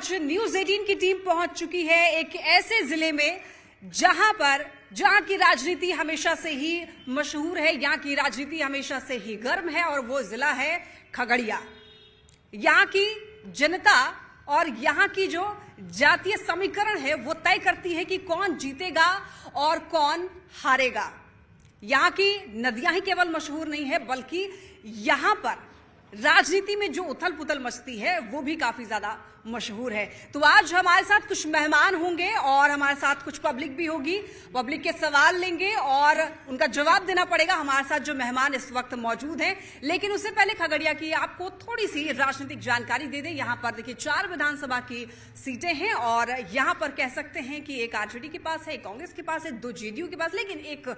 आज न्यूज 18 की टीम पहुंच चुकी है एक ऐसे जिले में जहां की राजनीति हमेशा से ही मशहूर है, यहां की राजनीति हमेशा से ही गर्म है और वो जिला है खगड़िया। यहां की जनता और यहां की जो जातीय समीकरण है वो तय करती है कि कौन जीतेगा और कौन हारेगा। यहां की नदियां ही केवल मशहूर नहीं है बल्कि यहां पर राजनीति में जो उथल पुथल मचती है वो भी काफी ज्यादा मशहूर है। तो आज हमारे साथ कुछ मेहमान होंगे और हमारे साथ कुछ पब्लिक भी होगी। पब्लिक के सवाल लेंगे और उनका जवाब देना पड़ेगा। हमारे साथ जो मेहमान इस वक्त मौजूद हैं, लेकिन उससे पहले खगड़िया की आपको थोड़ी सी राजनीतिक जानकारी दे दें। यहां पर देखिए 4 विधानसभा की सीटें हैं और यहां पर कह सकते हैं कि एक आरजेडी के पास है, एक कांग्रेस के पास है, 2 जेडीयू के पास, लेकिन एक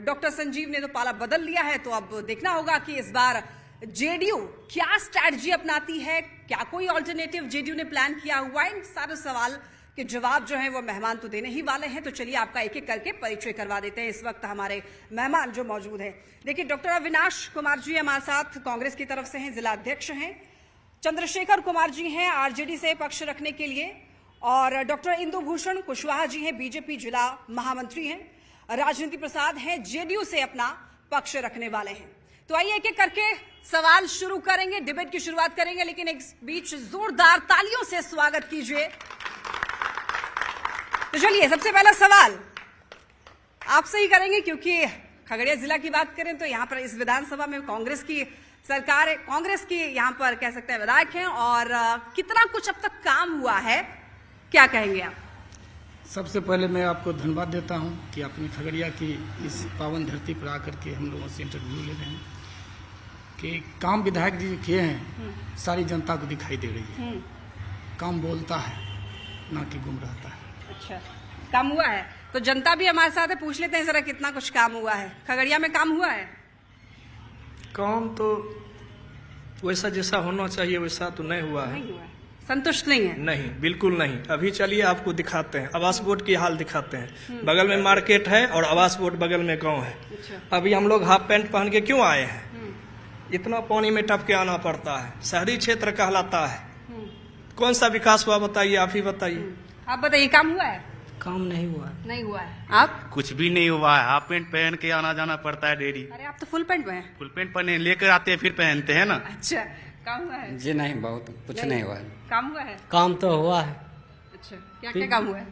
डॉक्टर संजीव ने तो पाला बदल लिया है। तो अब देखना होगा कि इस बार जेडीयू क्या स्ट्रैटेजी अपनाती है, क्या कोई ऑल्टरनेटिव जेडीयू ने प्लान किया हुआ है। इन सारे सवाल के जवाब जो हैं वो मेहमान तो देने ही वाले हैं। तो चलिए आपका एक एक करके परिचय करवा देते हैं। इस वक्त हमारे मेहमान जो मौजूद हैं, देखिए डॉक्टर अविनाश कुमार जी हमारे साथ कांग्रेस की तरफ से हैं, जिला अध्यक्ष हैं। चंद्रशेखर कुमार जी हैं आरजेडी से पक्ष रखने के लिए, और डॉक्टर इंदुभूषण कुशवाहा जी हैं, बीजेपी जिला महामंत्री हैं। राजनीति प्रसाद हैं, जेडीयू से अपना पक्ष रखने वाले हैं। तो आइए एक एक करके सवाल शुरू करेंगे, डिबेट की शुरुआत करेंगे, लेकिन एक बीच जोरदार तालियों से स्वागत कीजिए। तो चलिए सबसे पहला सवाल आपसे ही करेंगे, क्योंकि खगड़िया जिला की बात करें तो यहां पर इस विधानसभा में कांग्रेस की सरकार है, कांग्रेस की यहां पर कह सकते हैं विधायक हैं, और कितना कुछ अब तक काम हुआ है, क्या कहेंगे आप? सबसे पहले मैं आपको धन्यवाद देता हूं कि अपनी खगड़िया की इस पावन धरती पर आकर के हम लोगों से इंटरव्यू ले रहे हैं कि काम विधायक जी किए हैं सारी जनता को दिखाई दे रही है। काम बोलता है ना कि गुम रहता है। अच्छा, काम हुआ है तो जनता भी हमारे साथ है, पूछ लेते हैं जरा कितना कुछ काम हुआ है। खगड़िया में काम हुआ है? काम तो वैसा जैसा होना चाहिए वैसा तो नहीं हुआ है। नहीं हुआ है, संतुष्ट नहीं है? नहीं, बिल्कुल नहीं। अभी चलिए आपको दिखाते हैं, आवास बोर्ड की हाल दिखाते हैं। बगल में मार्केट है और आवास बोर्ड बगल में गांव है। अच्छा। अभी हम लोग हाफ पैंट पहन के क्यों आए हैं? इतना पानी में टप के आना पड़ता है, शहरी क्षेत्र कहलाता है। कौन सा विकास हुआ बताइए, आप ही बताइए। आप बताइए, काम हुआ है? काम नहीं हुआ है। नहीं हुआ है। आप? कुछ भी नहीं हुआ है, हाफ पैंट पहन के आना जाना पड़ता है डेली। अरे आप तो फुल पैंट में हैं। फुल पैंट पहने लेकर आते हैं फिर पहनते हैं ना। अच्छा, काम हुआ है? जी नहीं, बहुत कुछ नहीं हुआ है। काम हुआ है? काम तो हुआ है। अच्छा, क्या क्या काम हुआ है?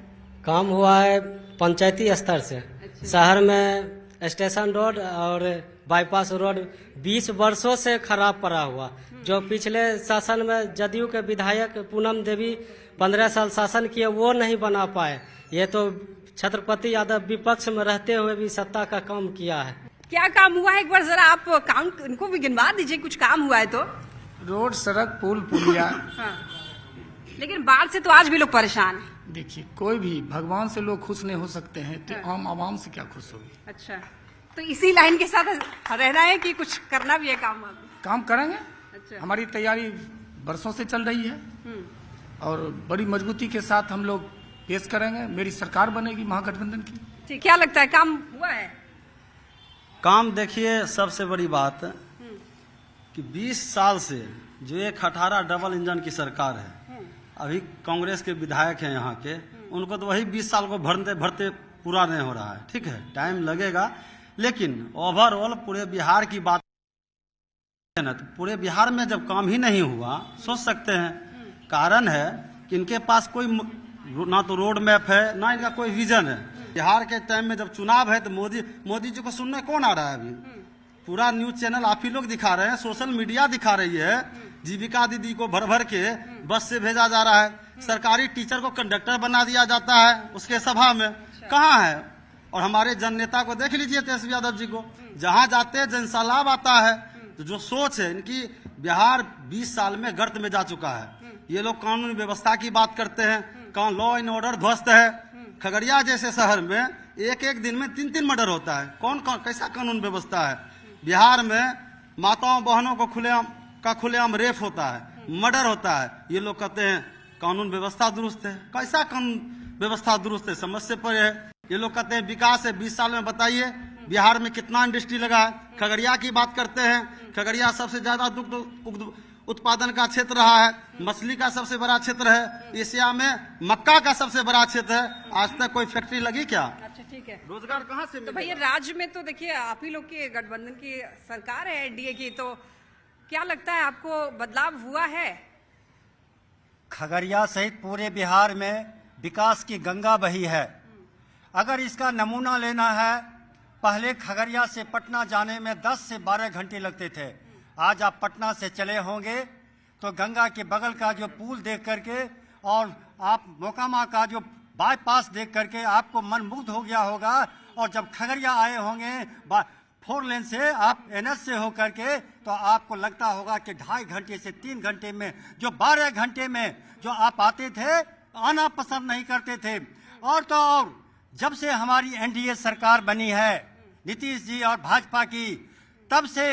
काम हुआ है पंचायती स्तर से। अच्छा। शहर में स्टेशन रोड और बाईपास रोड 20 वर्षों से खराब पड़ा हुआ, जो पिछले शासन में जदयू के विधायक पूनम देवी 15 साल शासन किए वो नहीं बना पाए। ये तो छत्रपति यादव विपक्ष में रहते हुए भी सत्ता का काम किया है। क्या काम हुआ है, एक बार जरा आप काम इनको भी गिनवा दीजिए, कुछ काम हुआ है तो। रोड, सड़क, पुल, पुलिया। हाँ। लेकिन बाढ़ से तो आज भी लोग परेशान हैं। देखिए, कोई भी भगवान से लोग खुश नहीं हो सकते हैं तो आम आवाम से क्या खुश होगी। अच्छा, तो इसी लाइन के साथ रहना है कि कुछ करना भी है काम? काम करेंगे। अच्छा। हमारी तैयारी वर्षों से चल रही है और बड़ी मजबूती के साथ हम लोग पेश करेंगे। मेरी सरकार बनेगी महागठबंधन की। ठीक, क्या लगता है काम हुआ है? काम देखिए, सबसे बड़ी बात कि 20 साल से जो एक 18 डबल इंजन की सरकार है, अभी कांग्रेस के विधायक हैं यहाँ के, उनको तो वही 20 साल को भरते भरते पूरा नहीं हो रहा है। ठीक है, टाइम लगेगा, लेकिन ओवरऑल पूरे बिहार की बात है ना, तो पूरे बिहार में जब काम ही नहीं हुआ, सोच सकते हैं कारण है कि इनके पास कोई ना तो रोड मैप है ना इनका कोई विजन है। बिहार के टाइम में जब चुनाव है तो मोदी जी को सुनने कौन आ रहा है? अभी पूरा न्यूज चैनल आप ही लोग दिखा रहे हैं, सोशल मीडिया दिखा रही है। जीविका दीदी को भर भर के बस से भेजा जा रहा है, सरकारी टीचर को कंडक्टर बना दिया जाता है उसके सभा में। कहाँ है? और हमारे जन नेता को देख लीजिए, तेजस्वी यादव जी को, जहां जाते हैं जनसैलाब आता है। तो जो सोच है इनकी, बिहार 20 साल में गर्त में जा चुका है। ये लोग कानून व्यवस्था की बात करते हैं, कहाँ लॉ एंड ऑर्डर ध्वस्त है। खगड़िया जैसे शहर में एक एक दिन में 3-3 मर्डर होता है। कौन कैसा कानून व्यवस्था है? बिहार में माताओं बहनों को खुलेआम रेप होता है, मर्डर होता है। ये लोग कहते हैं कानून व्यवस्था दुरुस्त है। कैसा कानून व्यवस्था दुरुस्त है? समझ से परे है। ये लोग कहते हैं विकास है। 20 साल में बताइए बिहार में कितना इंडस्ट्री लगा है। खगड़िया की बात करते हैं, खगड़िया सबसे ज्यादा दुग्ध उत्पादन का क्षेत्र रहा है, मछली का सबसे बड़ा क्षेत्र है, एशिया में मक्का का सबसे बड़ा क्षेत्र है। आज तक कोई फैक्ट्री लगी क्या? अच्छा, ठीक है। रोजगार कहाँ से तो मिलेगा? भैया राज्य में तो देखिए आप ही लोग की गठबंधन की सरकार है, एनडीए की, तो क्या लगता है आपको बदलाव हुआ है? खगड़िया सहित पूरे बिहार में विकास की गंगा बही है। अगर इसका नमूना लेना है, पहले खगड़िया से पटना जाने में 10 से 12 घंटे लगते थे। आज आप पटना से चले होंगे तो गंगा के बगल का जो पुल देख करके और आप मोकामा का जो बाईपास देख करके आपको मन मुग्ध हो गया होगा। और जब खगड़िया आए होंगे 4 लेन से, आप एनएच से होकर के, तो आपको लगता होगा कि 2.5 घंटे से 3 घंटे में, जो 12 घंटे में जो आप आते थे, आना पसंद नहीं करते थे। और तो और जब से हमारी एनडीए सरकार बनी है नीतीश जी और भाजपा की, तब से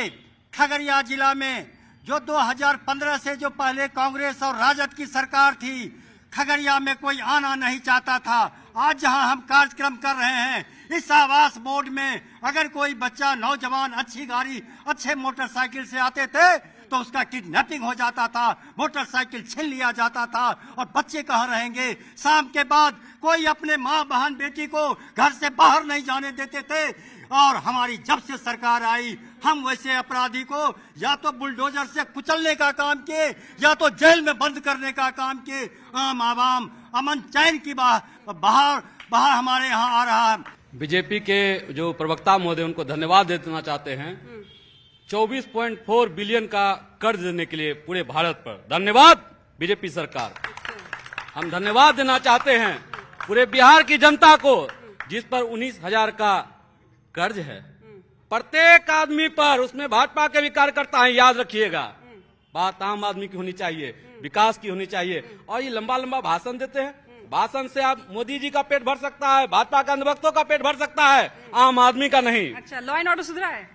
खगड़िया जिला में जो 2015 से जो पहले कांग्रेस और राजद की सरकार थी, खगड़िया में कोई आना नहीं चाहता था। आज जहां हम कार्यक्रम कर रहे हैं, इस आवास बोर्ड में अगर कोई बच्चा नौजवान अच्छी गाड़ी अच्छे मोटरसाइकिल से आते थे तो उसका किडनैपिंग हो जाता था, मोटरसाइकिल छीन लिया जाता था। और बच्चे कहाँ रहेंगे? शाम के बाद कोई अपने माँ बहन बेटी को घर से बाहर नहीं जाने देते थे। और हमारी जब से सरकार आई, हम वैसे अपराधी को या तो बुलडोजर से कुचलने का काम किए या तो जेल में बंद करने का काम किए। आम आवाम अमन चैन की बाहर हमारे यहाँ आ रहा है। बीजेपी के जो प्रवक्ता महोदय, उनको धन्यवाद देना चाहते हैं। 24.4 बिलियन का कर्ज देने के लिए पूरे भारत पर धन्यवाद बीजेपी सरकार। हम धन्यवाद देना चाहते हैं पूरे बिहार की जनता को, जिस पर 19,000 का कर्ज है प्रत्येक आदमी पर। उसमें भाजपा के भी कार्यकर्ता हैं, याद रखिएगा। बात आम आदमी की होनी चाहिए, विकास की होनी चाहिए। और ये लंबा लंबा भाषण देते हैं, भाषण से आप मोदी जी का पेट भर सकता है, भाजपा के अंधभक्तों का पेट भर सकता है, आम आदमी का नहीं। अच्छा, लॉ एंड ऑर्डर सुधरा है?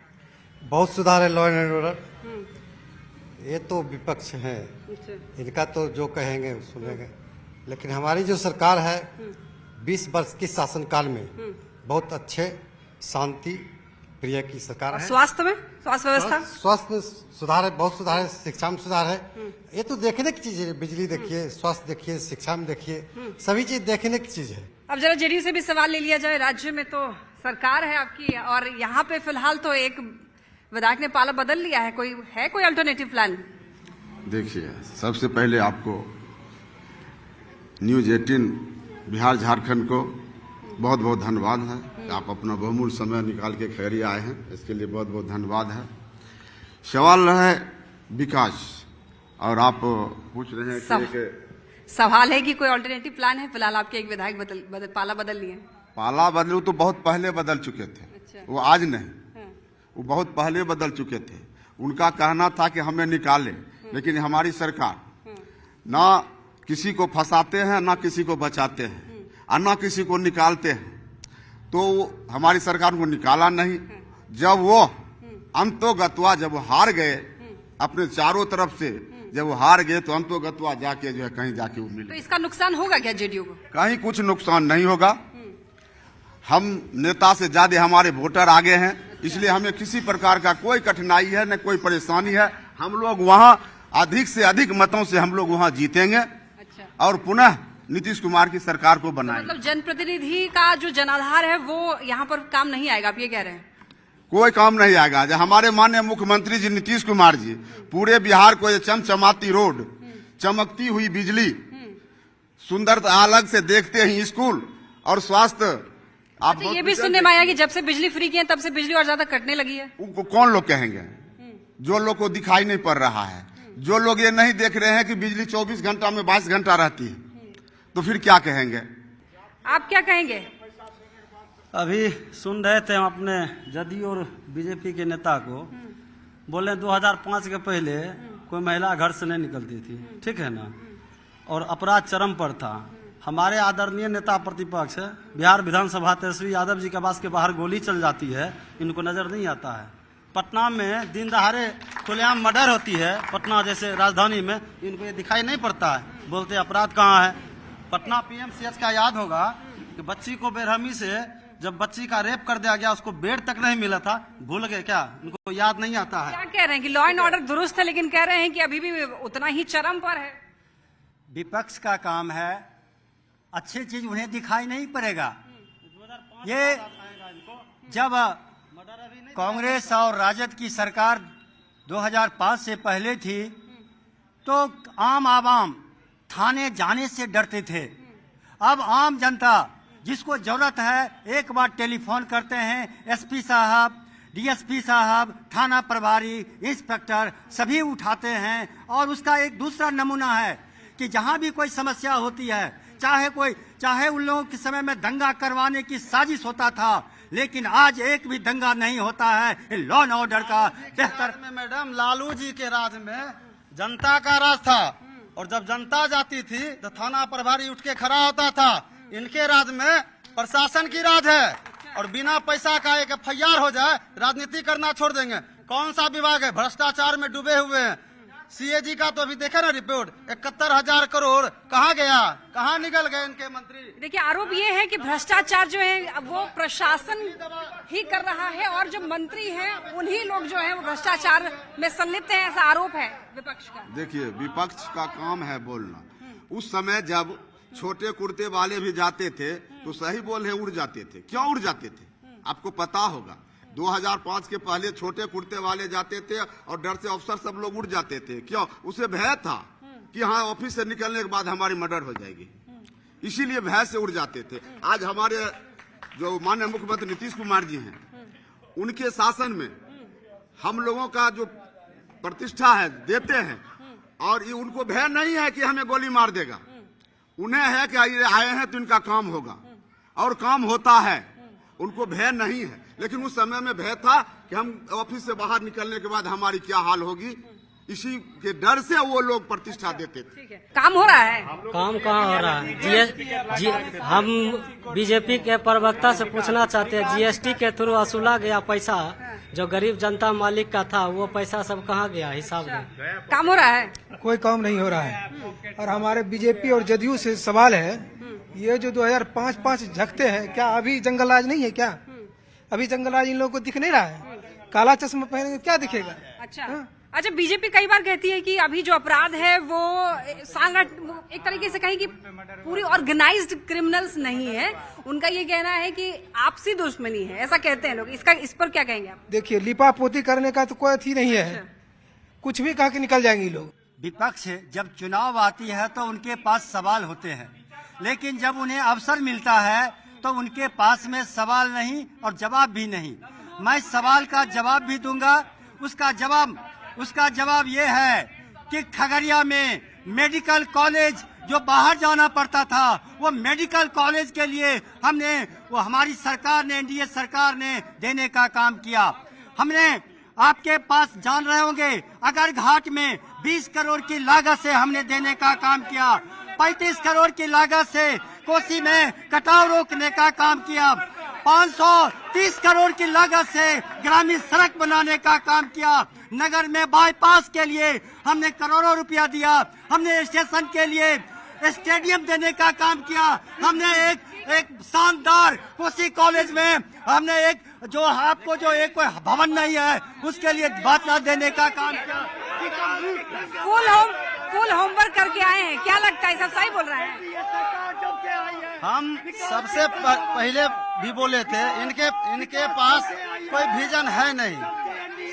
बहुत सुधार है लॉ एंड ऑर्डर। ये तो विपक्ष है, इनका तो जो कहेंगे सुनेंगे। लेकिन हमारी जो सरकार है 20 वर्ष के शासनकाल में बहुत अच्छे शांति प्रिय की सरकार है। स्वास्थ्य में, स्वास्थ्य व्यवस्था, स्वास्थ्य में सुधार है, बहुत सुधार है, शिक्षा में सुधार है। ये तो देखने की चीज है। बिजली देखिए, स्वास्थ्य देखिए, शिक्षा में देखिए, सभी चीज देखने की चीज है। अब जरा जेडीयू से भी सवाल ले लिया जाए। राज्य में तो सरकार है आपकी, और यहाँ पे फिलहाल तो एक विधायक ने पाला बदल लिया है। कोई अल्टरनेटिव प्लान? देखिए, सबसे पहले आपको न्यूज 18 बिहार झारखंड को बहुत बहुत धन्यवाद है। आप अपना बहुमूल्य समय निकाल के खगड़िया आए हैं, इसके लिए बहुत बहुत धन्यवाद है। सवाल है विकास, और आप पूछ रहे हैं कि सवाल है कि कोई अल्टरनेटिव प्लान है? फिलहाल आपके एक विधायक पाला बदल लिए। पाला बदलू तो बहुत पहले बदल चुके थे। अच्छा। वो आज नहीं, वो बहुत पहले बदल चुके थे। उनका कहना था कि हमें निकालें, लेकिन हमारी सरकार ना किसी को फंसाते हैं, ना किसी को बचाते हैं, और ना किसी को निकालते हैं। तो हमारी सरकार को निकाला नहीं। जब वो अंतोगत्वा जब हार गए अपने चारों तरफ से, जब वो हार गए तो अंतोगत्वा जाके जो है कहीं जाके वो मिले। तो इसका नुकसान होगा क्या जेडीयू को? कहीं कुछ नुकसान नहीं होगा। हम नेता से ज्यादा हमारे वोटर आगे हैं, इसलिए हमें किसी प्रकार का कोई कठिनाई है, न कोई परेशानी है। हम लोग वहाँ अधिक से अधिक मतों से हम लोग वहाँ जीतेंगे। अच्छा। और पुनः नीतीश कुमार की सरकार को बनाएंगे। मतलब जनप्रतिनिधि का जो जनाधार है वो यहाँ पर काम नहीं आएगा, आप ये कह रहे हैं? कोई काम नहीं आएगा। जब हमारे माननीय मुख्यमंत्री जी नीतीश कुमार जी पूरे बिहार को ये चमचमाती रोड, चमकती हुई बिजली, सुंदर अलग से देखते ही स्कूल और स्वास्थ्य। आप अच्छा, ये भी सुनने में आया कि जब से बिजली फ्री की है तब से बिजली और ज्यादा कटने लगी है। उनको कौन लोग कहेंगे? जो लोग को दिखाई नहीं पड़ रहा है, जो लोग ये नहीं देख रहे हैं कि बिजली 24 घंटा में 22 घंटा रहती है, तो फिर क्या कहेंगे? आप क्या कहेंगे? अभी सुन रहे थे हम अपने जदयू और बीजेपी के नेता को, बोले 2005 के पहले कोई महिला घर से नहीं निकलती थी, ठीक है ना, और अपराध चरम पर था। हमारे आदरणीय नेता प्रतिपक्ष बिहार विधानसभा तेजस्वी यादव जी के पास के बाहर गोली चल जाती है, इनको नजर नहीं आता है। पटना में दिन दहाड़े खुलेआम मर्डर होती है, पटना जैसे राजधानी में, इनको ये दिखाई नहीं पड़ता है। बोलते अपराध कहाँ है? पटना पीएमसीएच का याद होगा कि बच्ची को बेरहमी से जब बच्ची का रेप कर दिया गया, उसको बेड तक नहीं मिला था, भूल गए क्या? उनको याद नहीं आता है? क्या कह रहे हैं कि लॉ एंड ऑर्डर दुरुस्त है, लेकिन कह रहे हैं कि अभी भी उतना ही चरम पर है। विपक्ष का काम है, अच्छी चीज उन्हें दिखाई नहीं पड़ेगा। ये जब कांग्रेस और राजद की सरकार 2005 से पहले थी तो आम आवाम थाने जाने से डरते थे। अब आम जनता जिसको जरूरत है एक बार टेलीफोन करते हैं, एसपी साहब, डीएसपी साहब, थाना प्रभारी, इंस्पेक्टर सभी उठाते हैं। और उसका एक दूसरा नमूना है कि जहां भी कोई समस्या होती है, चाहे उन लोगों के समय में दंगा करवाने की साजिश होता था, लेकिन आज एक भी दंगा नहीं होता है। लॉ एंड ऑर्डर का बेहतर में मैडम लालू जी के राज में जनता का राज था, और जब जनता जाती थी तो थाना प्रभारी उठ के खड़ा होता था। इनके राज में प्रशासन की राज है, और बिना पैसा का एक FIR हो जाए राजनीति करना छोड़ देंगे। कौन सा विभाग है भ्रष्टाचार में डूबे हुए हैं? CAG का तो अभी देखे ना रिपोर्ट, 71,000 करोड़ कहाँ गया, कहाँ निकल गए इनके मंत्री? देखिए, आरोप ये है कि भ्रष्टाचार जो है वो प्रशासन ही कर रहा है, और जो मंत्री हैं उन्हीं लोग जो हैं वो भ्रष्टाचार में संलिप्त हैं, ऐसा आरोप है विपक्ष का। देखिए, विपक्ष का काम है बोलना। उस समय जब छोटे कुर्ते वाले भी जाते थे तो सही बोल रहे, उड़ जाते थे। क्यों उड़ जाते थे आपको पता होगा। 2005 के पहले छोटे कुर्ते वाले जाते थे और डर से अफसर सब लोग उड़ जाते थे। क्यों? उसे भय था कि हाँ ऑफिस से निकलने के बाद हमारी मर्डर हो जाएगी, इसीलिए भय से उड़ जाते थे। आज हमारे जो माननीय मुख्यमंत्री नीतीश कुमार जी हैं, उनके शासन में हम लोगों का जो प्रतिष्ठा है देते हैं, और ये उनको भय नहीं है कि हमें गोली मार देगा। उन्हें है कि आए हैं तो इनका काम होगा, और काम होता है। उनको भय नहीं है, लेकिन उस समय में भय था कि हम ऑफिस से बाहर निकलने के बाद हमारी क्या हाल होगी, इसी के डर से वो लोग प्रतिष्ठा देते थे। काम हो रहा है? काम कहाँ हो रहा है? हम बीजेपी के प्रवक्ता से पूछना चाहते हैं, GST के थ्रू वसूला गया पैसा जो गरीब जनता मालिक का था, वो पैसा सब कहाँ गया? हिसाब में काम हो रहा है? कोई काम नहीं हो रहा है। और हमारे बीजेपी और जदयू से सवाल है, ये जो 2005 झकते हैं, क्या अभी जंगलराज नहीं है क्या? अभी जंगलराज इन लोगों को दिख नहीं रहा है? काला चश्मा पहनेंगे क्या दिखेगा? अच्छा, बीजेपी कई बार कहती है कि अभी जो अपराध है वो एक तरीके से कहें कि पूरी ऑर्गेनाइज्ड क्रिमिनल्स नहीं है। उनका ये कहना है कि आपसी दुश्मनी है, ऐसा कहते हैं लोग। इस पर क्या कहेंगे आप? देखिए, लिपापोती करने का तो कोई अथी नहीं है, कुछ भी कहा के निकल जाएंगे लोग। विपक्ष जब चुनाव आती है तो उनके पास सवाल होते हैं, लेकिन जब उन्हें अवसर मिलता है तो उनके पास में सवाल नहीं और जवाब भी नहीं। मैं सवाल का जवाब भी दूंगा। उसका जवाब ये है कि खगड़िया में मेडिकल कॉलेज जो बाहर जाना पड़ता था, वो मेडिकल कॉलेज के लिए हमारी सरकार ने, एनडीए सरकार ने देने का काम किया। हमने आपके पास जान रहे होंगे, अगर घाट में 20 करोड़ की लागत से हमने देने का काम किया। 35 करोड़ की लागत से कोसी में कटाव रोकने का काम किया। 530 करोड़ की लागत से ग्रामीण सड़क बनाने का काम किया। नगर में बाईपास के लिए हमने करोड़ों रुपया दिया। हमने स्टेशन के लिए स्टेडियम देने का काम किया। हमने एक शानदार कोसी कॉलेज में हमने एक कोई भवन नहीं है उसके लिए बाटला देने का काम किया। फुल होमवर्क करके आए हैं, क्या लगता है? सब सही बोल रहे हैं? हम सबसे पहले भी बोले थे, इनके पास कोई विजन है नहीं।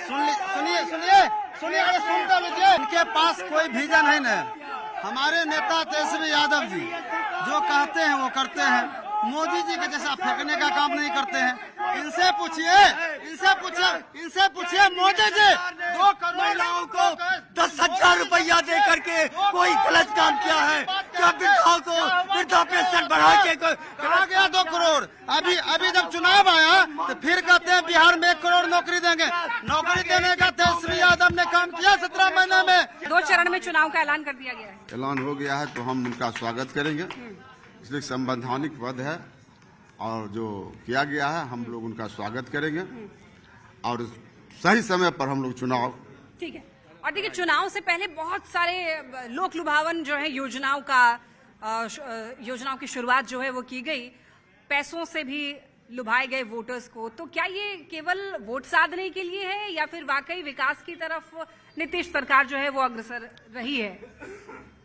सुनिए, अरे सुनते लीजिए। इनके पास कोई विजन है नहीं। हमारे नेता तेजस्वी यादव जी जो कहते हैं वो करते हैं। मोदी जी के जैसा फेंकने का काम नहीं करते हैं। इनसे पूछिए मोदी जी 2 करोड़ महिलाओं को 10,000 रुपया दे करके कोई गलत काम किया है क्या? वृद्धाओं को वृद्धा पेंशन बढ़ा के कहा गया 2 करोड़। अभी जब चुनाव आया तो फिर कहते हैं बिहार में 1 करोड़ नौकरी देंगे। नौकरी देने का तेजस्वी यादव ने काम किया 17 महीने में। 2 चरण में चुनाव का ऐलान कर दिया गया है। ऐलान हो गया है तो हम उनका स्वागत करेंगे। इसलिए संवैधानिक पद है और जो किया गया है हम लोग उनका स्वागत करेंगे, और सही समय पर हम लोग चुनाव। ठीक है। और देखिए, चुनाव से पहले बहुत सारे लोक लुभावन जो है योजनाओं की शुरुआत जो है वो की गई। पैसों से भी लुभाए गए वोटर्स को, तो क्या ये केवल वोट साधने के लिए है या फिर वाकई विकास की तरफ नीतीश सरकार जो है वो अग्रसर रही है?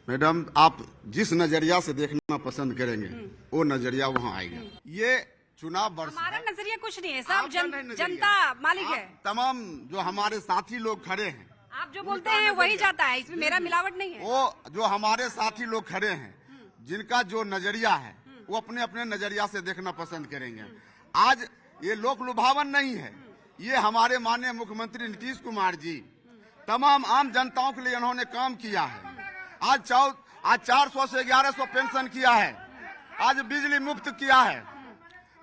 मैडम, आप जिस नजरिया से देखना पसंद करेंगे वो नजरिया वहाँ आएगा। ये चुनाव वर्ष हमारा है। नजरिया कुछ नहीं है, सब आपका नहीं नजरिया। जनता मालिक है। तमाम जो हमारे साथी लोग खड़े हैं, आप जो बोलते हैं वही जाता है, इसमें मेरा मिलावट नहीं है। वो जो हमारे साथी लोग खड़े हैं, जिनका जो नजरिया है वो अपने अपने नजरिया से देखना पसंद करेंगे। आज ये लोक लुभावन नहीं है, ये हमारे माननीय मुख्यमंत्री नीतीश कुमार जी तमाम आम जनताओं के लिए इन्होंने काम किया है। आज 400 से 1100 पेंशन किया है, आज बिजली मुफ्त किया है,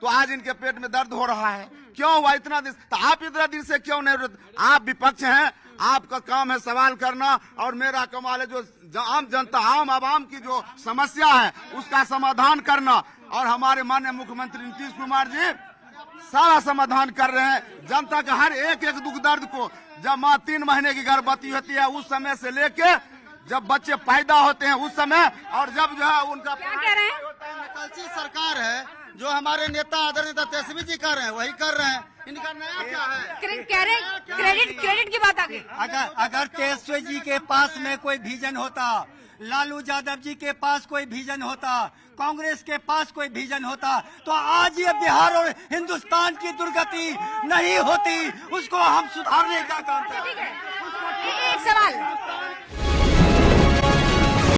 तो आज इनके पेट में दर्द हो रहा है। क्यों हुआ इतना दिन? तो आप इतना दिन से क्यों नहीं? आप विपक्ष हैं, आपका काम है सवाल करना, और मेरा कमाल है जो आम जनता, आम आवाम की जो समस्या है उसका समाधान करना। और हमारे माननीय मुख्यमंत्री नीतीश कुमार जी सारा समाधान कर रहे हैं जनता का हर एक दुख दर्द को। जब माँ 3 महीने की गर्भवती होती है उस समय से लेके जब बच्चे पैदा होते हैं उस समय, और जब जो है उनका क्या कह रहे हैं? कलसी सरकार है, जो हमारे नेता आदरणीय तेजस्वी जी कर रहे हैं वही कर रहे हैं। इनका नया क्या है? क्रेडिट की बात आ गई। अगर तेजस्वी जी के पास में कोई विजन होता, लालू यादव जी के पास कोई विजन होता, कांग्रेस के पास कोई विजन होता, तो आज ये बिहार और हिंदुस्तान की दुर्गति नहीं होती। उसको हम सुधारने का काम करते हैं। ठीक है, एक सवाल